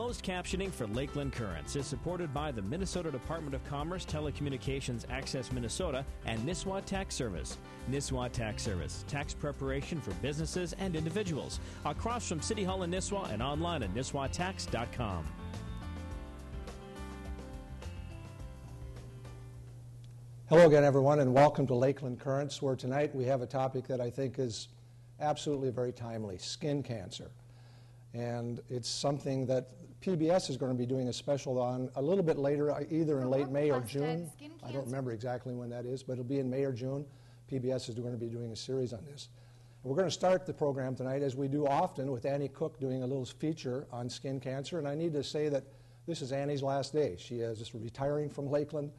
Closed captioning for Lakeland Currents is supported by the Minnesota Department of Commerce, Telecommunications Access Minnesota, and Nisswa Tax Service. Nisswa Tax Service, tax preparation for businesses and individuals. Across from City Hall in Nisswa and online at nisswatax.com. Hello again, everyone, and welcome to Lakeland Currents, where tonight we have a topic that I think is absolutely very timely, skin cancer. And it's something that PBS is going to be doing a special on a little bit later, either in late May or June. I don't remember exactly when that is, but it'll be in May or June. PBS is going to be doing a series on this. And we're going to start the program tonight, as we do often, with Annie Cook doing a little feature on skin cancer. And I need to say that this is Annie's last day. She is just retiring from Lakeland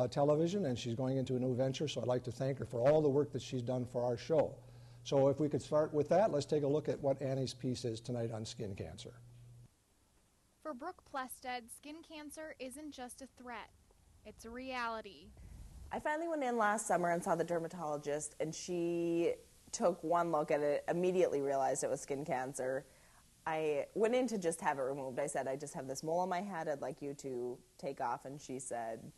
television, and she's going into a new venture, so I'd like to thank her for all the work that she's done for our show. So if we could start with that, let's take a look at what Annie's piece is tonight on skin cancer. For Brooke Plested, skin cancer isn't just a threat, it's a reality. I finally went in last summer and saw the dermatologist, and she took one look at it, immediately realized it was skin cancer. I went in to just have it removed. I said, I just have this mole on my head I'd like you to take off, and she said,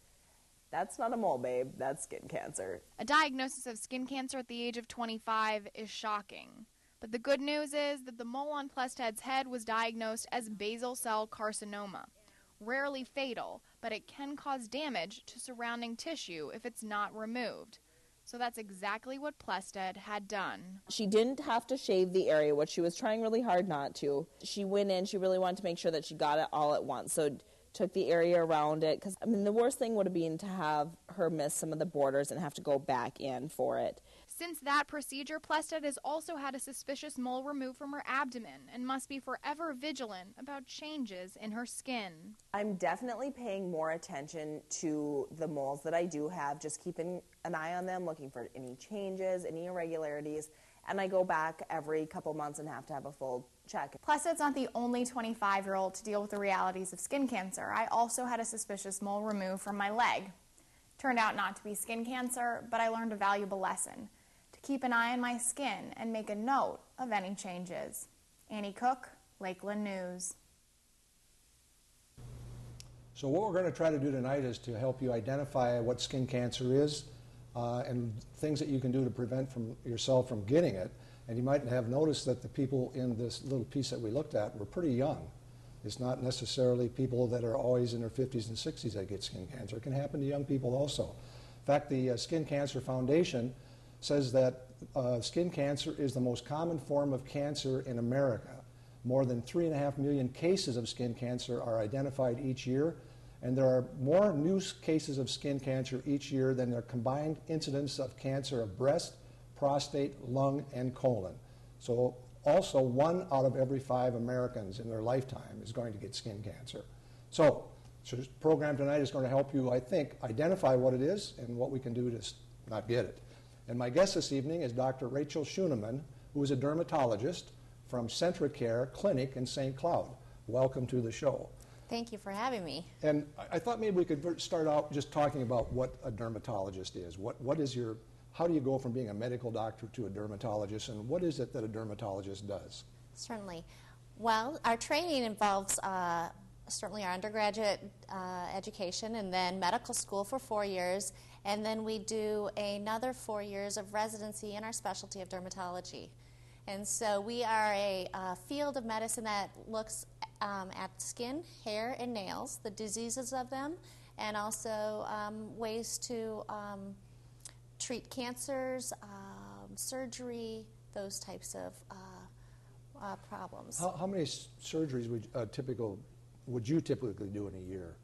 that's not a mole, babe. That's skin cancer. A diagnosis of skin cancer at the age of 25 is shocking. But the good news is that the mole on Plested's head was diagnosed as basal cell carcinoma. Rarely fatal, but it can cause damage to surrounding tissue if it's not removed. So that's exactly what Plested had done. She didn't have to shave the area, which she was trying really hard not to. She went in, she really wanted to make sure that she got it all at once. So took the area around it, because the worst thing would have been to have her miss some of the borders and have to go back in for it. Since that procedure, Plested has also had a suspicious mole removed from her abdomen and must be forever vigilant about changes in her skin. I'm definitely paying more attention to the moles that I do have, just keeping an eye on them, looking for any changes, any irregularities, and I go back every couple months and have to have a full check. Plested's not the only 25-year-old to deal with the realities of skin cancer. I also had a suspicious mole removed from my leg. Turned out not to be skin cancer, but I learned a valuable lesson: to keep an eye on my skin and make a note of any changes. Annie Cook, Lakeland News. So what we're going to try to do tonight is to help you identify what skin cancer is and things that you can do to prevent yourself from getting it. And you might have noticed that the people in this little piece that we looked at were pretty young. It's not necessarily people that are always in their 50s and 60s that get skin cancer. It can happen to young people also. In fact, the Skin Cancer Foundation says that skin cancer is the most common form of cancer in America. More than 3.5 million cases of skin cancer are identified each year, and there are more new cases of skin cancer each year than their combined incidence of cancer of breast, prostate, lung, and colon. So also 1 out of every 5 Americans in their lifetime is going to get skin cancer. So this program tonight is going to help you, I think, identify what it is and what we can do to not get it. And my guest this evening is Dr. Rachel Schoeneman, who is a dermatologist from Centricare Clinic in St. Cloud. Welcome to the show. Thank you for having me. And I thought maybe we could start out just talking about what a dermatologist is. How do you go from being a medical doctor to a dermatologist, and what is it that a dermatologist does? Certainly. Well, our training involves certainly our undergraduate education and then medical school for 4 years, and then we do another 4 years of residency in our specialty of dermatology. And so we are a field of medicine that looks at skin, hair, and nails, the diseases of them, and also ways to treat cancers, surgery, those types of problems. How many surgeries would you typically do in a year?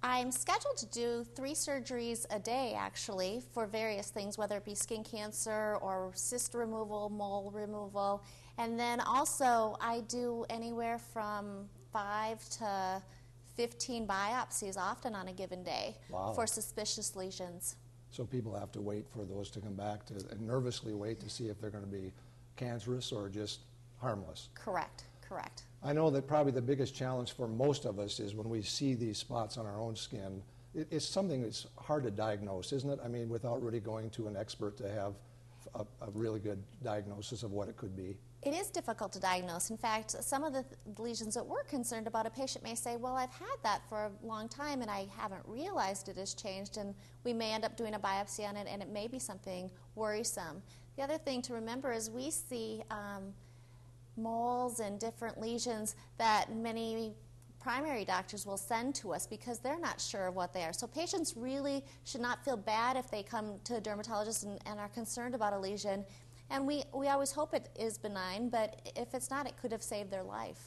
I'm scheduled to do 3 surgeries a day, actually, for various things, whether it be skin cancer or cyst removal, mole removal. And then also I do anywhere from 5 to 15 biopsies often on a given day. Wow. For suspicious lesions. So people have to wait for those to come back and nervously wait to see if they're going to be cancerous or just harmless. Correct, correct. I know that probably the biggest challenge for most of us is when we see these spots on our own skin. It's something that's hard to diagnose, isn't it? I mean, without really going to an expert to have a really good diagnosis of what it could be? It is difficult to diagnose. In fact, some of the lesions that we're concerned about, a patient may say, well, I've had that for a long time and I haven't realized it has changed, and we may end up doing a biopsy on it and it may be something worrisome. The other thing to remember is we see moles and different lesions that many primary doctors will send to us because they're not sure of what they are. So patients really should not feel bad if they come to a dermatologist and are concerned about a lesion. And we always hope it is benign, but if it's not, it could have saved their life.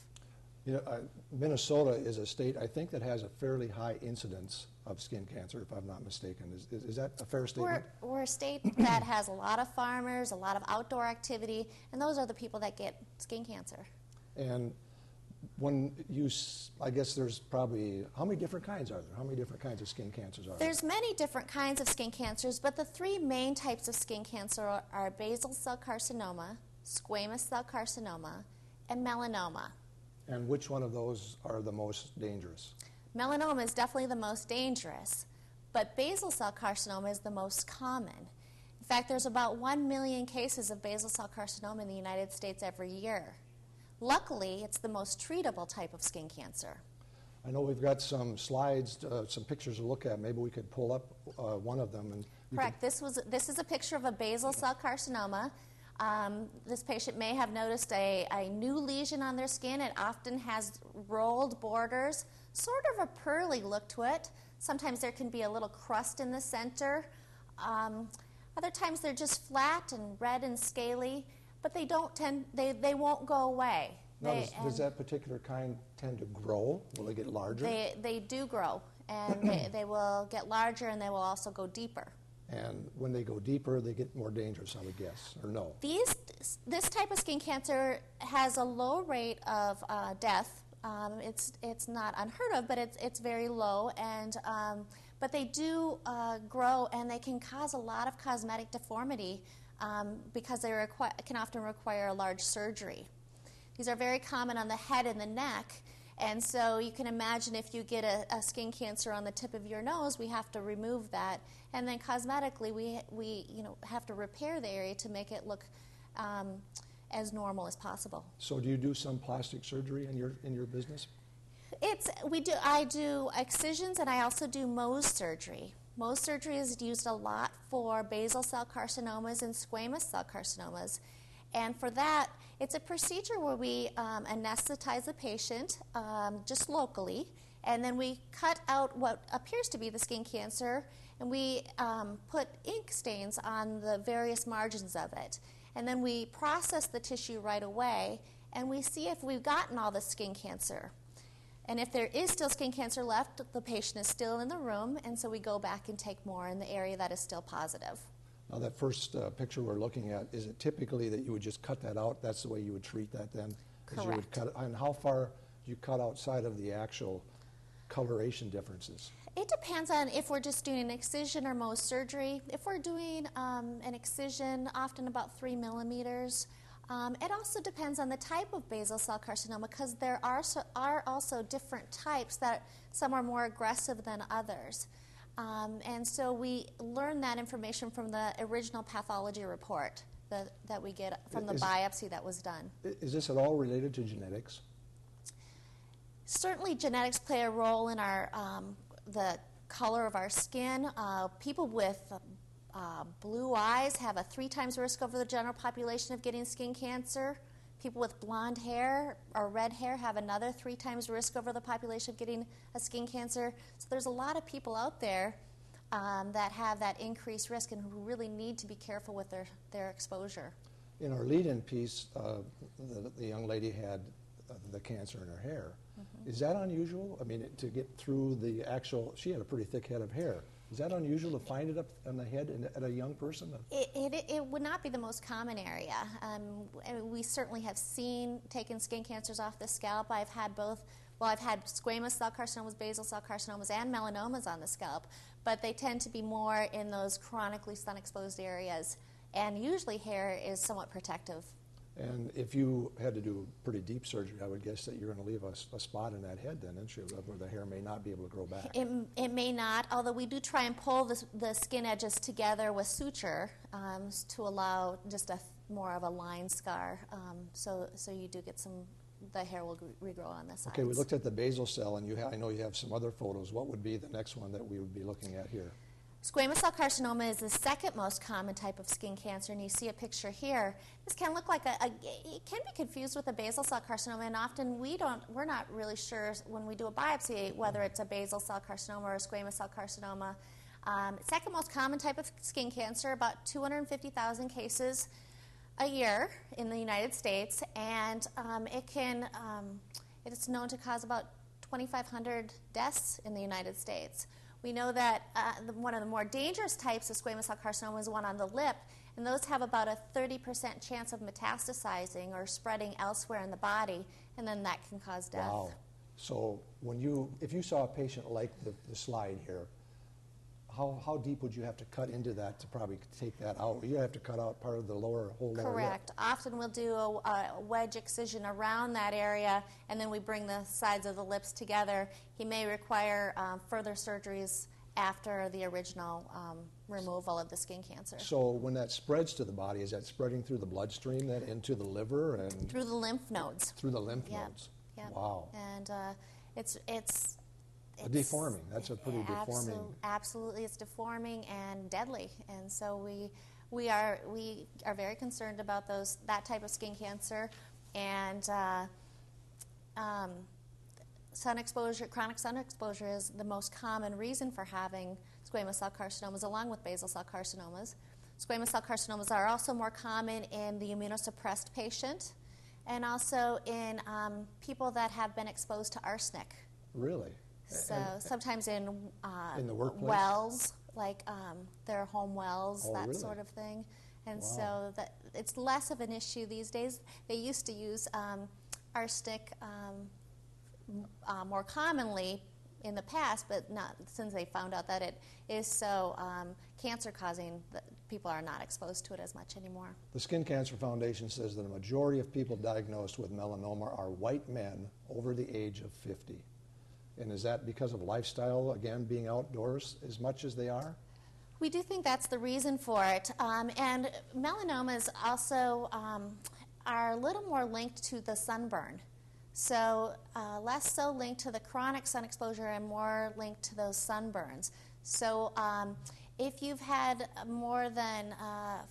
You know, Minnesota is a state, I think, that has a fairly high incidence of skin cancer, if I'm not mistaken. Is that a fair statement? We're a state that has a lot of farmers, a lot of outdoor activity, and those are the people that get skin cancer. And when you, I guess there's probably, how many different kinds are there? How many different kinds of skin cancers are there? There's many different kinds of skin cancers, but the three main types of skin cancer are basal cell carcinoma, squamous cell carcinoma, and melanoma. And which one of those are the most dangerous? Melanoma is definitely the most dangerous, but basal cell carcinoma is the most common. In fact, there's about 1 million cases of basal cell carcinoma in the United States every year. Luckily, it's the most treatable type of skin cancer. I know we've got some slides, some pictures to look at. Maybe we could pull up one of them. And correct. This is a picture of a basal cell carcinoma. This patient may have noticed a new lesion on their skin. It often has rolled borders, sort of a pearly look to it. Sometimes there can be a little crust in the center. Other times they're just flat and red and scaly, but they won't go away. Now, does that particular kind tend to grow? Will they get larger? They do grow, and they will get larger, and they will also go deeper. And when they go deeper, they get more dangerous, I would guess, or no? This type of skin cancer has a low rate of death. It's not unheard of, but it's very low. And but they do grow, and they can cause a lot of cosmetic deformity because they can often require a large surgery. These are very common on the head and the neck. And so you can imagine if you get a skin cancer on the tip of your nose, we have to remove that. And then cosmetically, we have to repair the area to make it look as normal as possible. So do you do some plastic surgery in your business? I do excisions, and I also do Mohs surgery. Mohs surgery is used a lot for basal cell carcinomas and squamous cell carcinomas. And for that, it's a procedure where we anesthetize the patient just locally, and then we cut out what appears to be the skin cancer, and we put ink stains on the various margins of it. And then we process the tissue right away, and we see if we've gotten all the skin cancer. And if there is still skin cancer left, the patient is still in the room, and so we go back and take more in the area that is still positive. Now, that first picture we're looking at, is it typically that you would just cut that out? That's the way you would treat that then? Correct. You would cut it, and how far do you cut outside of the actual coloration differences? It depends on if we're just doing an excision or Mohs surgery. If we're doing an excision, often about 3 millimeters. It also depends on the type of basal cell carcinoma, because there are also different types that some are more aggressive than others. And so we learn that information from the original pathology report that we get from the biopsy that was done. Is this at all related to genetics? Certainly genetics play a role in the color of our skin. People with blue eyes have a 3 times risk over the general population of getting skin cancer. People with blonde hair or red hair have another 3 times risk over the population of getting a skin cancer. So there's a lot of people out there that have that increased risk and who really need to be careful with their exposure. In our lead-in piece, the young lady had the cancer in her hair. Mm-hmm. Is that unusual? I mean, to get through she had a pretty thick head of hair. Is that unusual to find it up on the head at a young person? It would not be the most common area. We certainly have taken skin cancers off the scalp. I've had both. Well, I've had squamous cell carcinomas, basal cell carcinomas, and melanomas on the scalp, but they tend to be more in those chronically sun-exposed areas, and usually hair is somewhat protective. And if you had to do pretty deep surgery, I would guess that you're going to leave a spot in that head then, aren't you, where the hair may not be able to grow back. It may not, although we do try and pull the skin edges together with suture to allow just more of a line scar. So you do get the hair will regrow on the sides. Okay, we looked at the basal cell, and I know you have some other photos. What would be the next one that we would be looking at here? Squamous cell carcinoma is the second most common type of skin cancer, and you see a picture here. This can look like it can be confused with a basal cell carcinoma, and often we're not really sure when we do a biopsy whether it's a basal cell carcinoma or a squamous cell carcinoma. Second most common type of skin cancer, about 250,000 cases a year in the United States, and it's known to cause about 2,500 deaths in the United States. We know that one of the more dangerous types of squamous cell carcinoma is one on the lip, and those have about a 30% chance of metastasizing or spreading elsewhere in the body, and then that can cause death. Wow. So if you saw a patient like the slide here, how deep would you have to cut into that to probably take that out? You have to cut out part of the whole lower lip. Correct. Often we'll do a wedge excision around that area, and then we bring the sides of the lips together. He may require further surgeries after the original removal of the skin cancer. So when that spreads to the body, is that spreading through the bloodstream then into the liver and through the lymph nodes? Through the lymph nodes. Yep. Wow. And it's deforming. That's a pretty deforming. Absolutely, it's deforming and deadly. And so we are very concerned about that type of skin cancer, and sun exposure, chronic sun exposure, is the most common reason for having squamous cell carcinomas, along with basal cell carcinomas. Squamous cell carcinomas are also more common in the immunosuppressed patient, and also in people that have been exposed to arsenic. Really? So sometimes in the workplace? wells, like their home wells, that really? sort of thing. And Wow. so it's less of an issue these days. They used to use arsenic more commonly in the past, but not since they found out that it is so cancer-causing, that people are not exposed to it as much anymore. The Skin Cancer Foundation says that a majority of people diagnosed with melanoma are white men over the age of 50. And is that because of lifestyle, again, being outdoors as much as they are? We do think that's the reason for it. And melanomas also are a little more linked to the sunburn. So less so linked to the chronic sun exposure and more linked to those sunburns. So if you've had more than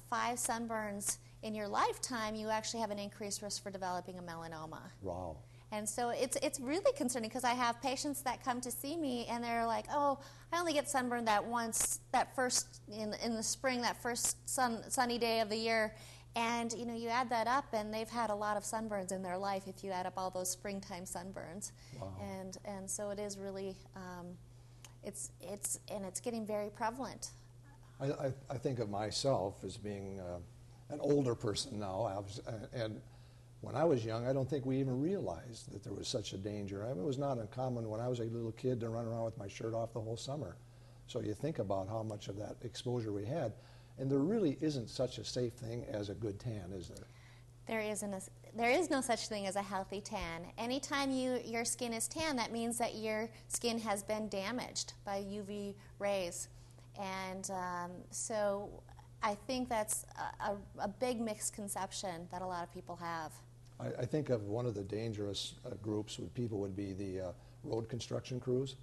5 sunburns in your lifetime, you actually have an increased risk for developing a melanoma. Wow. And so it's really concerning, because I have patients that come to see me and they're like, oh, I only get sunburned that once, that first, in the spring, that first sunny day of the year. And, you add that up, and they've had a lot of sunburns in their life if you add up all those springtime sunburns. Wow. And so it is really, it's getting very prevalent. I think of myself as being an older person now, and when I was young, I don't think we even realized that there was such a danger. I mean, it was not uncommon when I was a little kid to run around with my shirt off the whole summer. So you think about how much of that exposure we had. And there really isn't such a safe thing as a good tan, is there? There is no such thing as a healthy tan. Anytime your skin is tan, that means that your skin has been damaged by UV rays. And so I think that's a big misconception that a lot of people have. I think of one of the dangerous groups with people would be the road construction crews.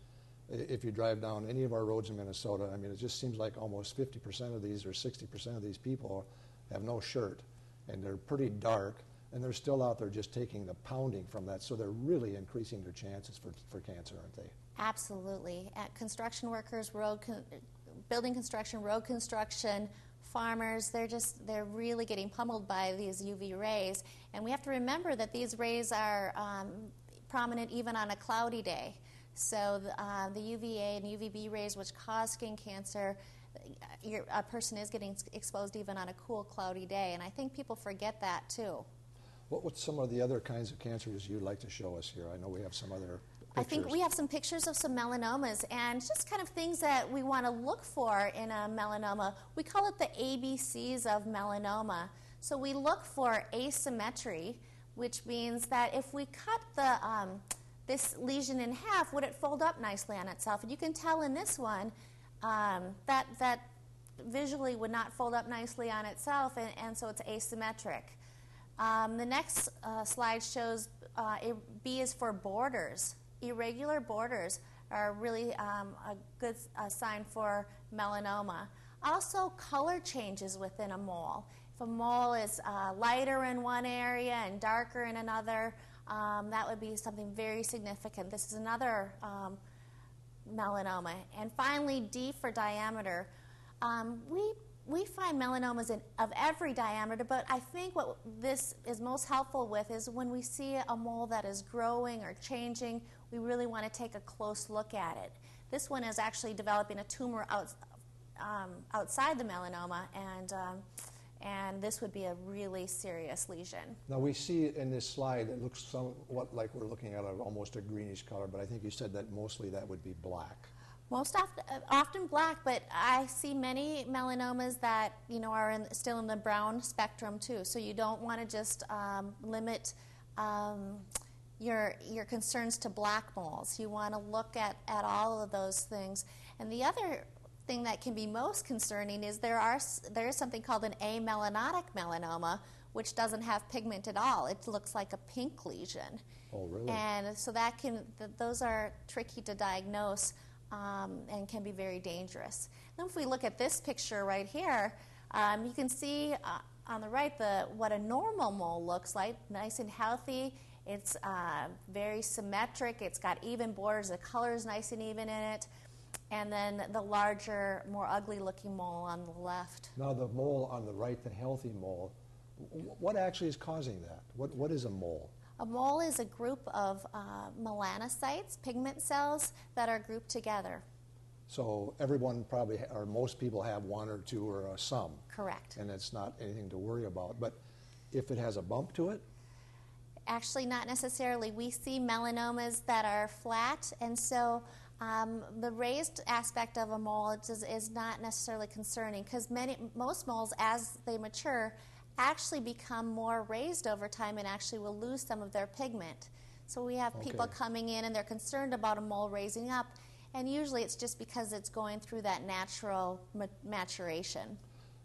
If you drive down any of our roads in Minnesota, I mean, it just seems like almost 50% of these or 60% of these people have no shirt, and they're pretty dark, and they're still out there just taking the pounding from that, so they're really increasing their chances for cancer, aren't they? Absolutely. Construction workers, building construction, road construction, farmers, they're really getting pummeled by these UV rays. And we have to remember that these rays are prominent even on a cloudy day. So the UVA and UVB rays, which cause skin cancer, a person is getting exposed even on a cool, cloudy day. And I think people forget that too. What's some of the other kinds of cancers you'd like to show us here? I know we have some other pictures. I think we have some pictures of some melanomas, and just kind of things that we want to look for in a melanoma. We call it the ABCs of melanoma. So we look for asymmetry, which means that if we cut this lesion in half, would it fold up nicely on itself? And you can tell in this one that visually would not fold up nicely on itself, and so it's asymmetric. The next slide shows B is for borders. Irregular borders are really a good sign for melanoma. Also, color changes within a mole. If a mole is lighter in one area and darker in another, that would be something very significant. This is another melanoma. And finally, D for diameter. We find melanomas of every diameter, but I think what this is most helpful with is when we see a mole that is growing or changing, we really want to take a close look at it. This one is actually developing a tumor outside the melanoma, and this would be a really serious lesion. Now we see in this slide, it looks somewhat like we're looking at almost a greenish color, but I think you said that mostly that would be black. Most often black, but I see many melanomas that are still in the brown spectrum too. So you don't want to just limit your concerns to black moles. You want to look at all of those things. And the other thing that can be most concerning is there is something called an amelanotic melanoma, which doesn't have pigment at all. It looks like a pink lesion. Oh, really? And so those are tricky to diagnose. And can be very dangerous. Then if we look at this picture right here, you can see on the right what a normal mole looks like, nice and healthy. It's very symmetric. It's got even borders. The color is nice and even in it. And then the larger, more ugly-looking mole on the left. Now the mole on the right, the healthy mole, what actually is causing that? What is a mole? A mole is a group of melanocytes, pigment cells, that are grouped together. So everyone probably, or most people have one or two or some. Correct. And it's not anything to worry about. But if it has a bump to it? Actually, not necessarily. We see melanomas that are flat, and so the raised aspect of a mole is not necessarily concerning, because most moles, as they mature, actually become more raised over time and actually will lose some of their pigment. So we have people coming in and they're concerned about a mole raising up, and usually it's just because it's going through that natural maturation.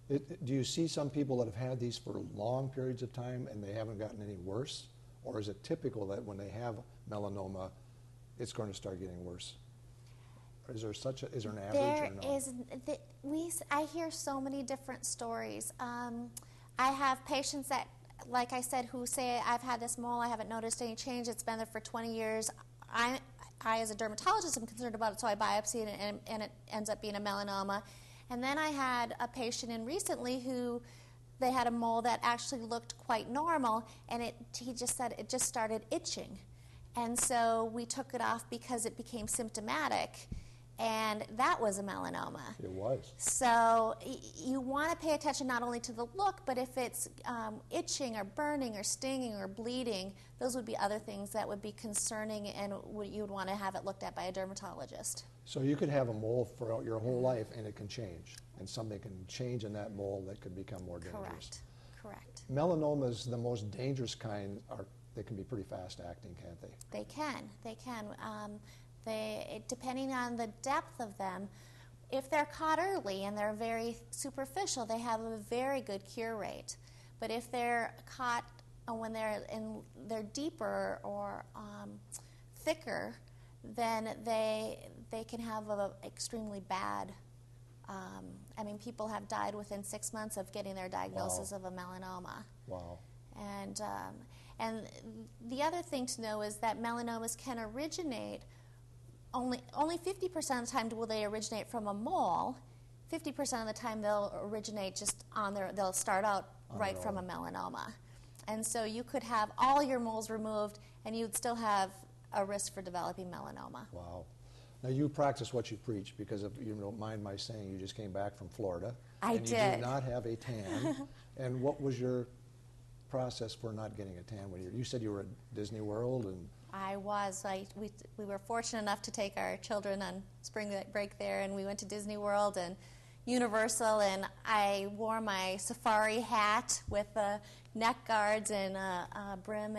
Do you see some people that have had these for long periods of time and they haven't gotten any worse? Or is it typical that when they have melanoma, it's going to start getting worse? Is there an average or no? I hear so many different stories. I have patients that, like I said, who say, I've had this mole, I haven't noticed any change, it's been there for 20 years. I as a dermatologist, am concerned about it, so I biopsy it, and it ends up being a melanoma. And then I had a patient in recently who they had a mole that actually looked quite normal, and he just said it just started itching. And so we took it off because it became symptomatic. And that was a melanoma. It was. So you want to pay attention not only to the look, but if it's itching or burning or stinging or bleeding, those would be other things that would be concerning, and you would want to have it looked at by a dermatologist. So you could have a mole for your whole life, and it can change. And something can change in that mole that could become more dangerous. Correct. Melanomas, the most dangerous kind, they can be pretty fast-acting, can't they? They can. Depending on the depth of them, if they're caught early and they're very superficial, they have a very good cure rate. But if they're caught when they're deeper or thicker, then they can have an extremely bad. People have died within 6 months of getting their diagnosis of a melanoma. Wow. And the other thing to know is that melanomas can originate. Only 50% of the time will they originate from a mole. 50% of the time they'll originate just they'll start out right from a melanoma. And so you could have all your moles removed and you'd still have a risk for developing melanoma. Wow. Now you practice what you preach, because if you don't mind my saying, you just came back from Florida. I did. You do not have a tan. And what was your process for not getting a tan? You said you were at Disney World and... I was. We were fortunate enough to take our children on spring break there, and we went to Disney World, and universal, and I wore my safari hat with neck guards and a brim,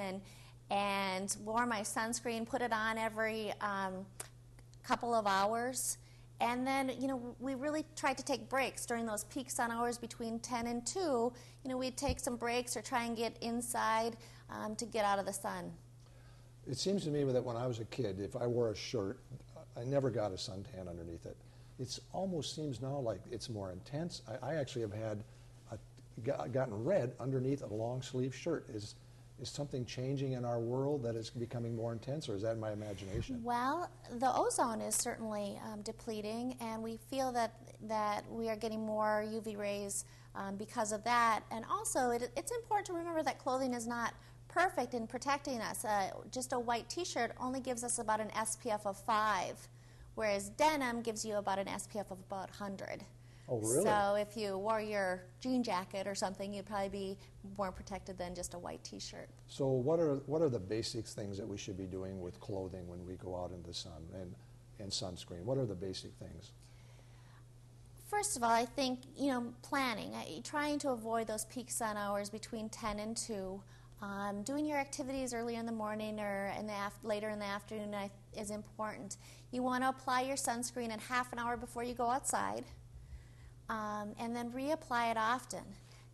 and wore my sunscreen, put it on every couple of hours. And then, we really tried to take breaks during those peak sun hours between 10 and 2. We'd take some breaks or try and get inside to get out of the sun. It seems to me that when I was a kid, if I wore a shirt, I never got a suntan underneath it. It almost seems now like it's more intense. I actually have gotten red underneath a long sleeve shirt. Is something changing in our world that is becoming more intense, or is that my imagination? Well, the ozone is certainly depleting, and we feel that we are getting more UV rays because of that. And also, it's important to remember that clothing is not perfect in protecting us. Just a white T-shirt only gives us about an SPF of 5, whereas denim gives you about an SPF of about 100. Oh, really? So if you wore your jean jacket or something, you'd probably be more protected than just a white T-shirt. So what are the basic things that we should be doing with clothing when we go out in the sun and sunscreen? What are the basic things? First of all, I think, planning, trying to avoid those peak sun hours between 10 and 2. Doing your activities early in the morning or later in the afternoon is important. You want to apply your sunscreen in half an hour before you go outside. And then reapply it often.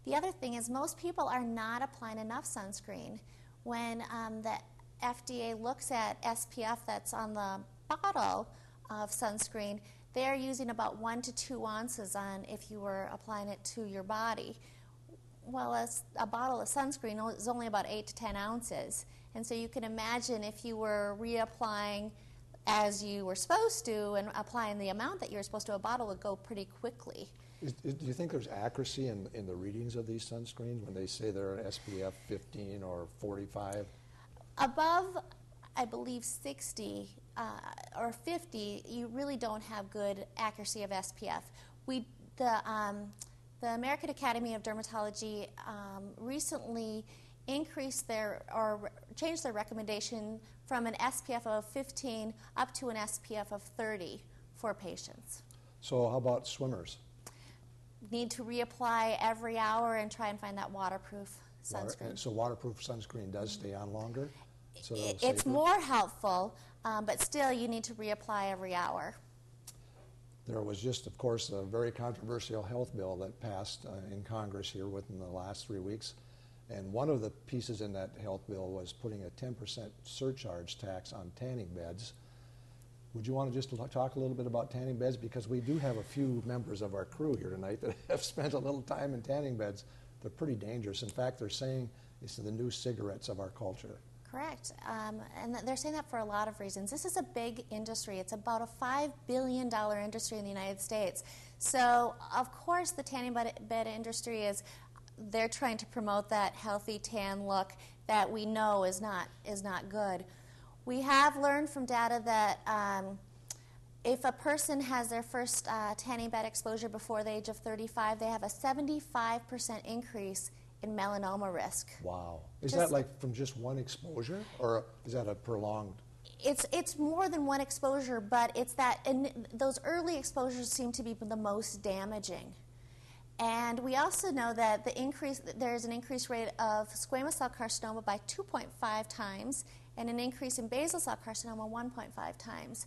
The other thing is most people are not applying enough sunscreen. When the FDA looks at SPF that's on the bottle of sunscreen, they're using about 1 to 2 ounces on if you were applying it to your body. Well, a bottle of sunscreen is only about 8 to 10 ounces. And so you can imagine if you were reapplying as you were supposed to and applying the amount that you were supposed to, a bottle would go pretty quickly. Do you think there's accuracy in the readings of these sunscreens when they say they're SPF 15 or 45? Above, I believe, 60 or 50, you really don't have good accuracy of SPF. The American Academy of Dermatology recently increased changed their recommendation from an SPF of 15 up to an SPF of 30 for patients. So how about swimmers? Need to reapply every hour and try and find that waterproof sunscreen. So waterproof sunscreen does stay on longer? So it's more helpful, but still you need to reapply every hour. There was just, of course, a very controversial health bill that passed in Congress here within the last 3 weeks. And one of the pieces in that health bill was putting a 10% surcharge tax on tanning beds. Would you want to just talk a little bit about tanning beds? Because we do have a few members of our crew here tonight that have spent a little time in tanning beds. They're pretty dangerous. In fact, they're saying it's the new cigarettes of our culture. Correct. And they're saying that for a lot of reasons. This is a big industry. It's about a $5 billion industry in the United States. So, of course, the tanning bed industry they're trying to promote that healthy tan look that we know is not good. We have learned from data that if a person has their first tanning bed exposure before the age of 35, they have a 75% increase in melanoma risk. Wow. Is that like from just one exposure, or is that a prolonged? It's more than one exposure, but it's that those early exposures seem to be the most damaging. And we also know that there's an increased rate of squamous cell carcinoma by 2.5 times and an increase in basal cell carcinoma 1.5 times.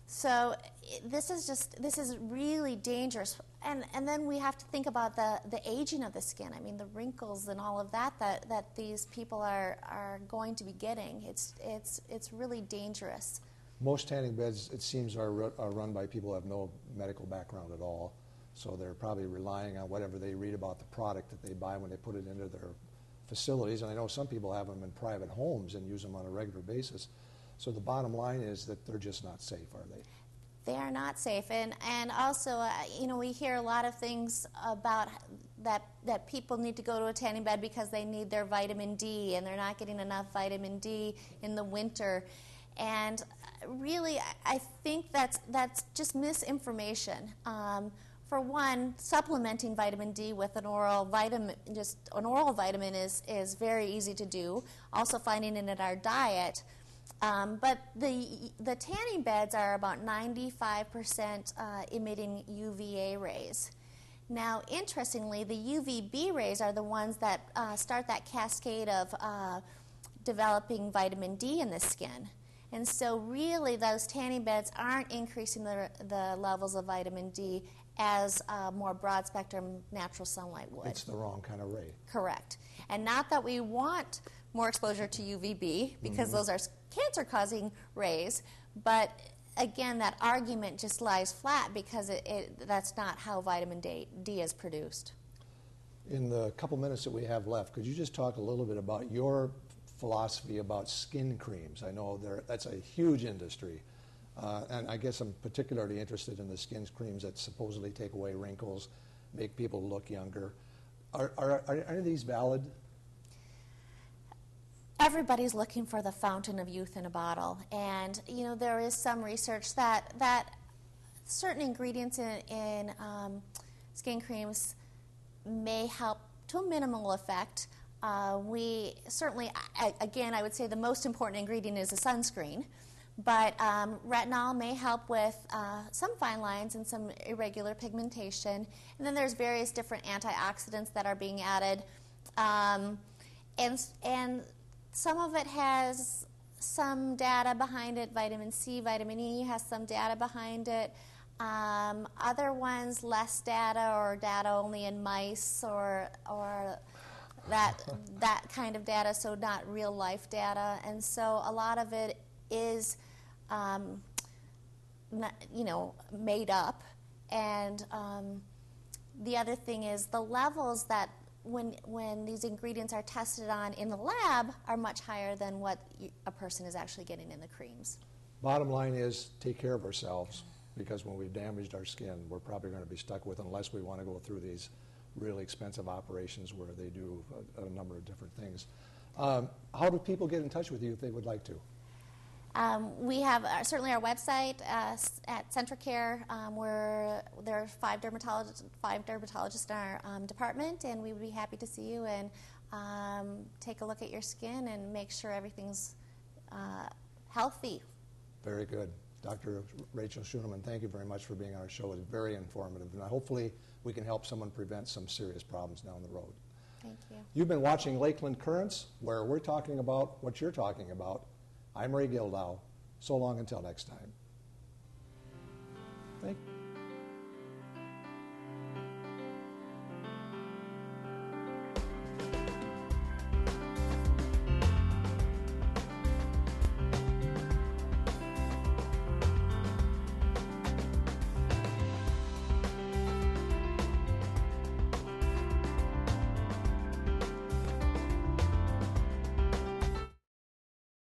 So this is really dangerous. And then we have to think about the aging of the skin. I mean, the wrinkles and all of that these people are going to be getting. It's really dangerous. Most tanning beds, it seems, are run by people who have no medical background at all. So they're probably relying on whatever they read about the product that they buy when they put it into their facilities. And I know some people have them in private homes and use them on a regular basis. So the bottom line is that they're just not safe, are they? They are not safe. And also, we hear a lot of things about that people need to go to a tanning bed because they need their vitamin D and they're not getting enough vitamin D in the winter. And really, I think that's just misinformation. For one, supplementing vitamin D with an oral vitamin, is very easy to do. Also finding it in our diet. But the tanning beds are about 95% emitting UVA rays. Now, interestingly, the UVB rays are the ones that start that cascade of developing vitamin D in the skin. And so really those tanning beds aren't increasing the levels of vitamin D as more broad-spectrum natural sunlight would. It's the wrong kind of ray. Correct. And not that we want more exposure to UVB, because those are cancer-causing rays, but again, that argument just lies flat because that's not how vitamin D is produced. In the couple minutes that we have left, could you just talk a little bit about your philosophy about skin creams? I know that's a huge industry, and I guess I'm particularly interested in the skin creams that supposedly take away wrinkles, make people look younger. Are any of these valid? Everybody's looking for the fountain of youth in a bottle, and there is some research that certain ingredients in skin creams may help to a minimal effect. We certainly, again, I would say the most important ingredient is a sunscreen, but retinol may help with some fine lines and some irregular pigmentation, and then there's various different antioxidants that are being added, and some of it has some data behind it. Vitamin C, vitamin E has some data behind it. Other ones, less data, or data only in mice, or that kind of data, so not real life data. And so a lot of it is, made up. And the other thing is the levels that when these ingredients are tested on in the lab are much higher than what a person is actually getting in the creams. Bottom line is, take care of ourselves, because when we've damaged our skin, we're probably going to be stuck with, unless we want to go through these really expensive operations where they do a number of different things. How do people get in touch with you if they would like to? We have certainly our website at Centricare, where there are five dermatologists in our department, and we would be happy to see you and take a look at your skin and make sure everything's healthy. Very good. Dr. Rachel Schoeneman, thank you very much for being on our show. It was very informative, and hopefully we can help someone prevent some serious problems down the road. Thank you. You've been watching Lakeland Currents, where we're talking about what you're talking about. I'm Ray Gildow. So long until next time. Thank you.